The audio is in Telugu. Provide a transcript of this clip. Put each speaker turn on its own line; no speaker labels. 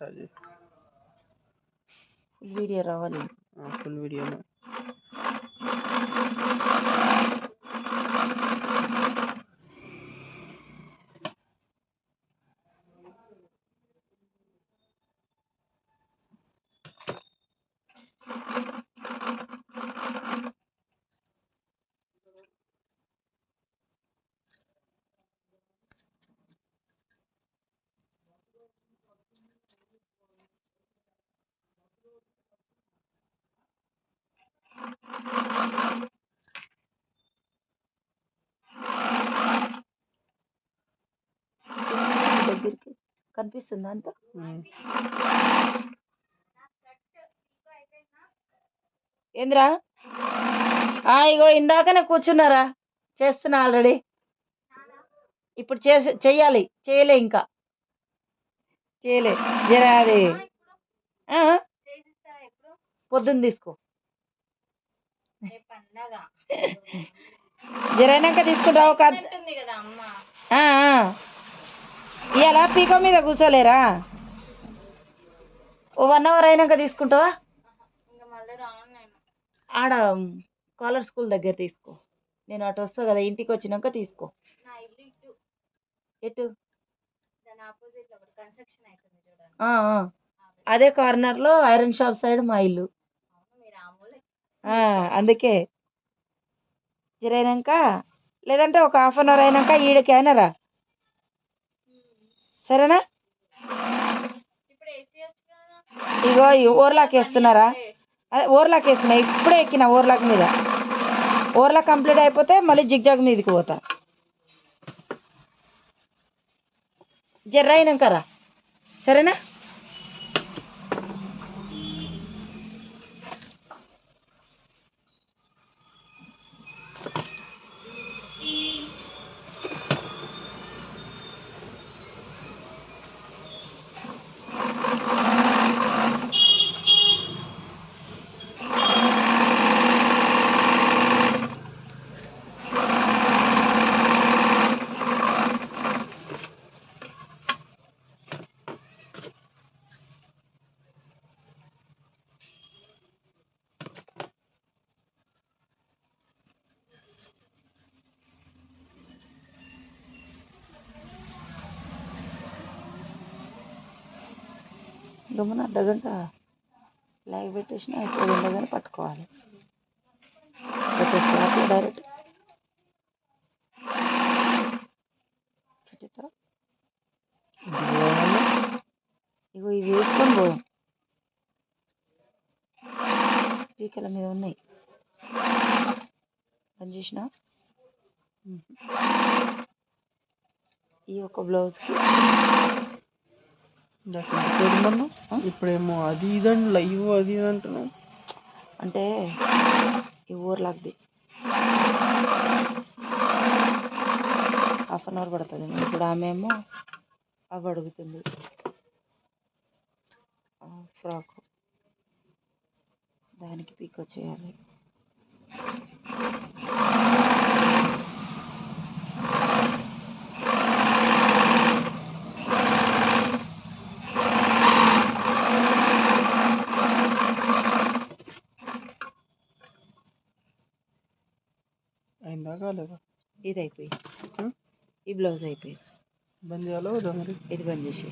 స్టార్ట్ చేయి.
ఫుల్ వీడియో రావాలి.
ఫుల్ వీడియోలో
దగ్గరికి కనిపిస్తుందా అంత? ఏంద్రా? ఇగో ఇందాకనే కూర్చున్నారా, చేస్తున్నా ఆల్రెడీ. ఇప్పుడు చెయ్యాలి, చేయలే ఇంకా చేయలే. జరా అది పొద్దున్న తీసుకో, జరైనాక తీసుకుంటావు. ఇవాళ పీకో మీద కూర్చోలేరా? ఓ 1 అవర్ అయినాక తీసుకుంటావా? ఆడ కాలర్ స్కూల్ దగ్గర తీసుకో. నేను అటు వస్తా కదా, ఇంటికి వచ్చినాక తీసుకో. ఎటు? అదే కార్నర్లో ఐరన్ షాప్ సైడ్ మా ఇల్లు. అందుకే జరైనాక, లేదంటే ఒక 1/2 అవర్ అయినాక ఈడకి అయినారా, సరేనా? ఇగో ఓవర్లాక్ వేస్తున్నారా? అదే ఓవర్లాక్ వేస్తున్నా, ఇప్పుడే ఎక్కిన ఓవర్లాక్ మీద. ఓవర్లాక్ కంప్లీట్ అయిపోతే మళ్ళీ జిగ్జాగ్ మీదకి పోతా. జర్ర అయినాకరా, సరేనా? గమ్మున అర్ధగంట లైవ్ పెట్టేసిన, ఇప్పుడు ఉండగానే పట్టుకోవాలి. పెట్టేస్తా డైరెక్ట్ పెట్టేస్తా. ఇగో ఇవి వేసుకొని పో, పీకల మీద ఉన్నాయి. పని చేసిన ఈ ఒక బ్లౌజ్కి
ఇప్పుడేమో అది ఇదండి లైవ్ అది ఇది అంటున్నావు.
అంటే ఈ ఊర్లాక్ది 1/2 అవర్ పడుతుంది. ఇప్పుడు ఆమె ఏమో అవి అడుగుతుంది, ఫ్రాక్, దానికి పీకో చేయాలి.
అయిందా కాలేదా?
ఇది అయిపోయి, ఈ బ్లౌజ్ అయిపోయింది.
బంద్ చేయాలా వద్దా మరి?
ఇది బంద్ చేసి